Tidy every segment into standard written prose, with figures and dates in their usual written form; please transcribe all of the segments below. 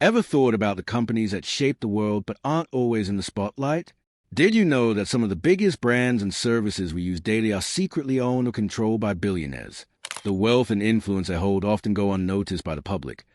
Ever thought about the companies that shape the world but aren't always in the spotlight? Did you know that some of the biggest brands and services we use daily are secretly owned or controlled by billionaires? The wealth and influence they hold often go unnoticed by the public.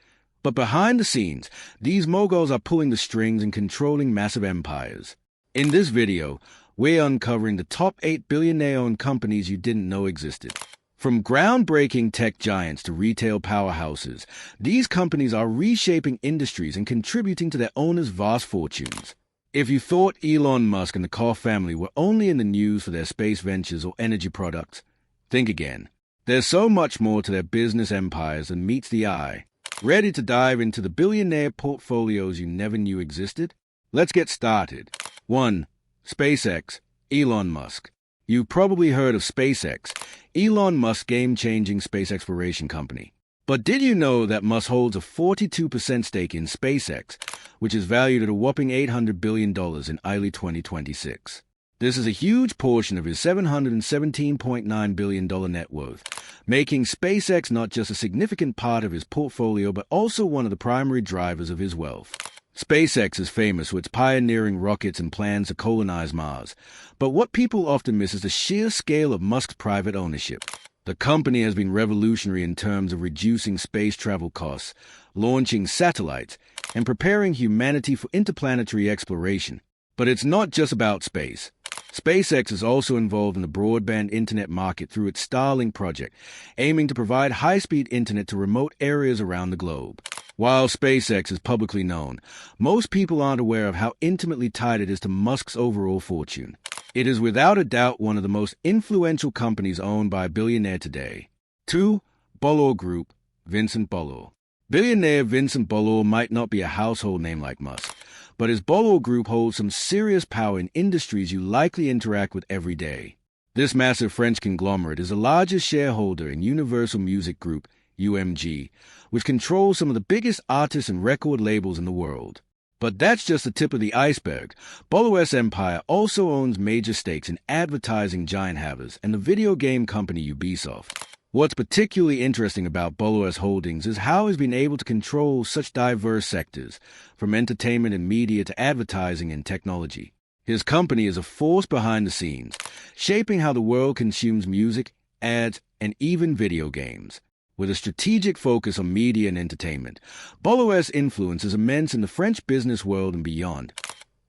But behind the scenes, these moguls are pulling the strings and controlling massive empires. In this video, we're uncovering the top 8 billionaire-owned companies you didn't know existed. From groundbreaking tech giants to retail powerhouses, these companies are reshaping industries and contributing to their owners' vast fortunes. If you thought Elon Musk and the Koch family were only in the news for their space ventures or energy products, think again. There's so much more to their business empires than meets the eye. Ready to dive into the billionaire portfolios you never knew existed? Let's get started. 1. SpaceX, Elon Musk. You've probably heard of SpaceX, Elon Musk's game-changing space exploration company. But did you know that Musk holds a 42% stake in SpaceX, which is valued at a whopping $800 billion in early 2026? This is a huge portion of his $717.9 billion net worth, making SpaceX not just a significant part of his portfolio but also one of the primary drivers of his wealth. SpaceX is famous for its pioneering rockets and plans to colonize Mars, but what people often miss is the sheer scale of Musk's private ownership. The company has been revolutionary in terms of reducing space travel costs, launching satellites, and preparing humanity for interplanetary exploration. But it's not just about space. SpaceX is also involved in the broadband internet market through its Starlink project, aiming to provide high-speed internet to remote areas around the globe. While SpaceX is publicly known, most people aren't aware of how intimately tied it is to Musk's overall fortune. It is without a doubt one of the most influential companies owned by a billionaire today. 2. Bolloré Group, Vincent Bolloré. Billionaire Vincent Bolloré might not be a household name like Musk, but his Bolloré Group holds some serious power in industries you likely interact with every day. This massive French conglomerate is the largest shareholder in Universal Music Group, UMG, which controls some of the biggest artists and record labels in the world. But that's just the tip of the iceberg. Bolloré's empire also owns major stakes in advertising giant Havas and the video game company Ubisoft. What's particularly interesting about Bolloré's holdings is how he's been able to control such diverse sectors, from entertainment and media to advertising and technology. His company is a force behind the scenes, shaping how the world consumes music, ads, and even video games. With a strategic focus on media and entertainment, Bolloré's influence is immense in the French business world and beyond,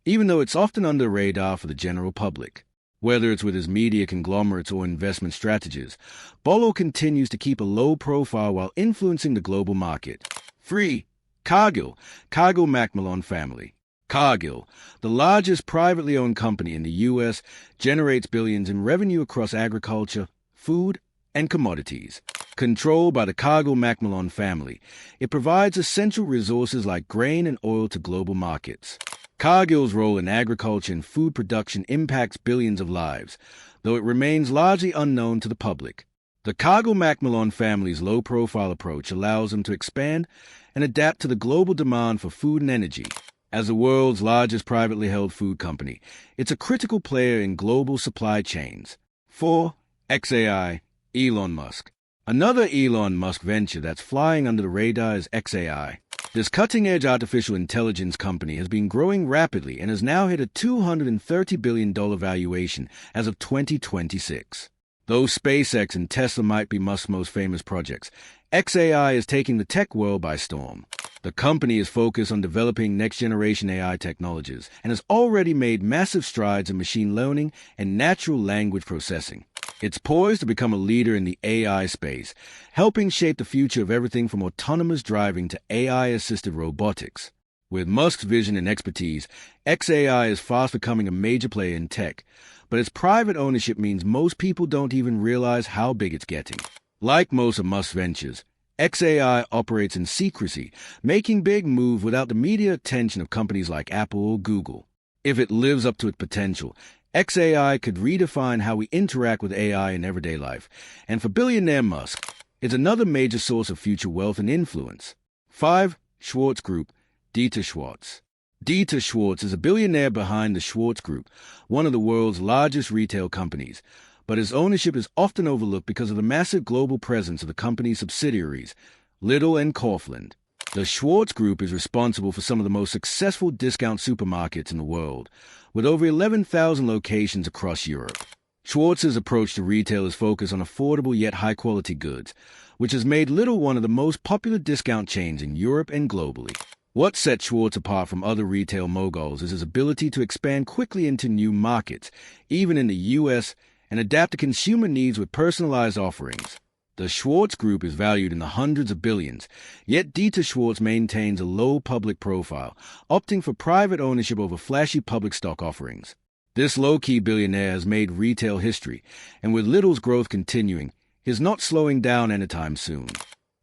even though it's often under the radar for the general public. Whether it's with his media conglomerates or investment strategies, Bolloré continues to keep a low profile while influencing the global market. 3. Cargill Macmillan family. Cargill, the largest privately owned company in the U.S., generates billions in revenue across agriculture, food, and commodities. Controlled by the Cargill Macmillan family, it provides essential resources like grain and oil to global markets. Cargill's role in agriculture and food production impacts billions of lives, though it remains largely unknown to the public. The Cargill Macmillan family's low-profile approach allows them to expand and adapt to the global demand for food and energy. As the world's largest privately held food company, it's a critical player in global supply chains. 4. XAI, Elon Musk. Another Elon Musk venture that's flying under the radar is XAI. This cutting-edge artificial intelligence company has been growing rapidly and has now hit a $230 billion valuation as of 2026. Though SpaceX and Tesla might be Musk's most famous projects, XAI is taking the tech world by storm. The company is focused on developing next-generation AI technologies and has already made massive strides in machine learning and natural language processing. It's poised to become a leader in the AI space, helping shape the future of everything from autonomous driving to AI-assisted robotics. With Musk's vision and expertise, XAI is fast becoming a major player in tech, but its private ownership means most people don't even realize how big it's getting. Like most of Musk's ventures, XAI operates in secrecy, making big moves without the media attention of companies like Apple or Google. If it lives up to its potential, XAI could redefine how we interact with AI in everyday life, and for billionaire Musk, it's another major source of future wealth and influence. 5. Schwartz Group, Dieter Schwartz. Dieter Schwartz is a billionaire behind the Schwartz Group, one of the world's largest retail companies, but his ownership is often overlooked because of the massive global presence of the company's subsidiaries, Lidl and Kaufland. The Schwartz Group is responsible for some of the most successful discount supermarkets in the world, with over 11,000 locations across Europe. Schwartz's approach to retail is focused on affordable yet high-quality goods, which has made Lidl one of the most popular discount chains in Europe and globally. What sets Schwartz apart from other retail moguls is his ability to expand quickly into new markets, even in the U.S., and adapt to consumer needs with personalized offerings. The Schwartz Group is valued in the hundreds of billions, yet Dieter Schwartz maintains a low public profile, opting for private ownership over flashy public stock offerings. This low-key billionaire has made retail history, and with Lidl's growth continuing, he's not slowing down anytime soon.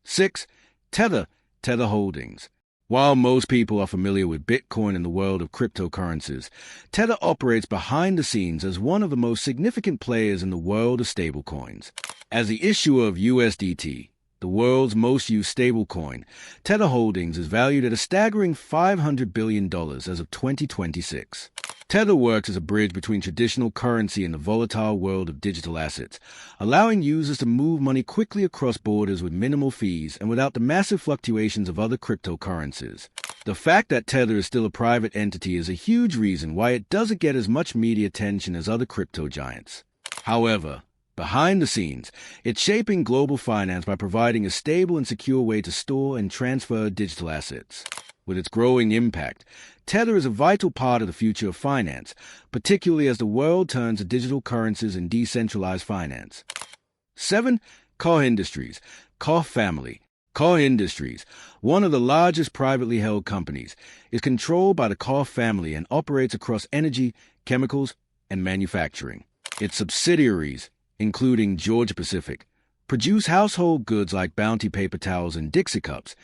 6. Tether Holdings. While most people are familiar with Bitcoin in the world of cryptocurrencies, Tether operates behind the scenes as one of the most significant players in the world of stablecoins. As the issuer of USDT, the world's most used stablecoin, Tether Holdings is valued at a staggering $500 billion as of 2026. Tether works as a bridge between traditional currency and the volatile world of digital assets, allowing users to move money quickly across borders with minimal fees and without the massive fluctuations of other cryptocurrencies. The fact that Tether is still a private entity is a huge reason why it doesn't get as much media attention as other crypto giants. However, behind the scenes, it's shaping global finance by providing a stable and secure way to store and transfer digital assets. With its growing impact, Tether is a vital part of the future of finance, particularly as the world turns to digital currencies and decentralized finance. 7. Koch Industries. Koch family. Koch Industries, one of the largest privately held companies, is controlled by the Koch family and operates across energy, chemicals, and manufacturing. Its subsidiaries, including Georgia-Pacific, produce household goods like Bounty paper towels and Dixie cups,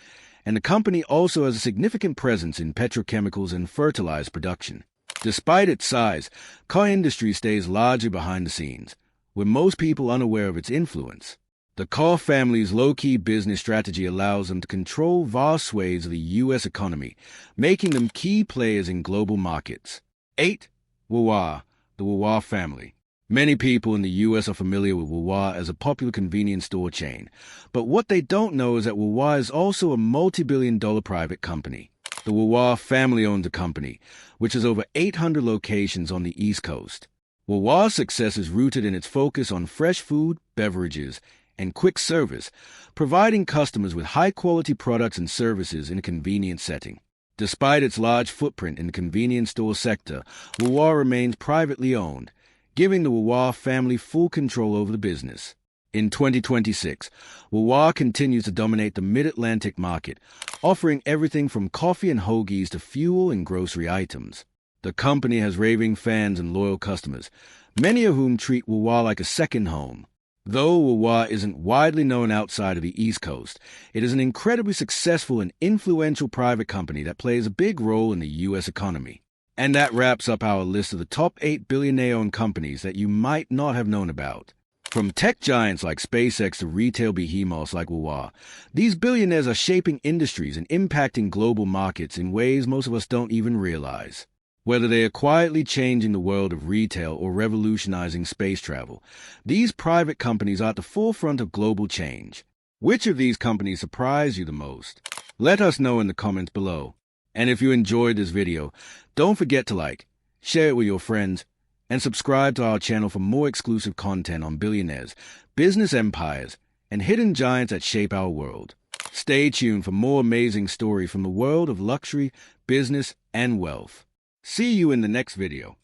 and the company also has a significant presence in petrochemicals and fertilizer production. Despite its size, Koch Industries stays largely behind the scenes, with most people unaware of its influence. The Koch family's low-key business strategy allows them to control vast swathes of the U.S. economy, making them key players in global markets. 8. Wawa, the Wawa family. Many people in the U.S. are familiar with Wawa as a popular convenience store chain, but what they don't know is that Wawa is also a multi-billion-dollar private company. The Wawa family owns a company, which has over 800 locations on the East Coast. Wawa's success is rooted in its focus on fresh food, beverages, and quick service, providing customers with high-quality products and services in a convenient setting. Despite its large footprint in the convenience store sector, Wawa remains privately owned, giving the Wawa family full control over the business. In 2026, Wawa continues to dominate the mid-Atlantic market, offering everything from coffee and hoagies to fuel and grocery items. The company has raving fans and loyal customers, many of whom treat Wawa like a second home. Though Wawa isn't widely known outside of the East Coast, it is an incredibly successful and influential private company that plays a big role in the U.S. economy. And that wraps up our list of the top 8 billionaire-owned companies that you might not have known about. From tech giants like SpaceX to retail behemoths like Wawa, these billionaires are shaping industries and impacting global markets in ways most of us don't even realize. Whether they are quietly changing the world of retail or revolutionizing space travel, these private companies are at the forefront of global change. Which of these companies surprised you the most? Let us know in the comments below. And if you enjoyed this video, don't forget to like, share it with your friends, and subscribe to our channel for more exclusive content on billionaires, business empires, and hidden giants that shape our world. Stay tuned for more amazing stories from the world of luxury, business, and wealth. See you in the next video.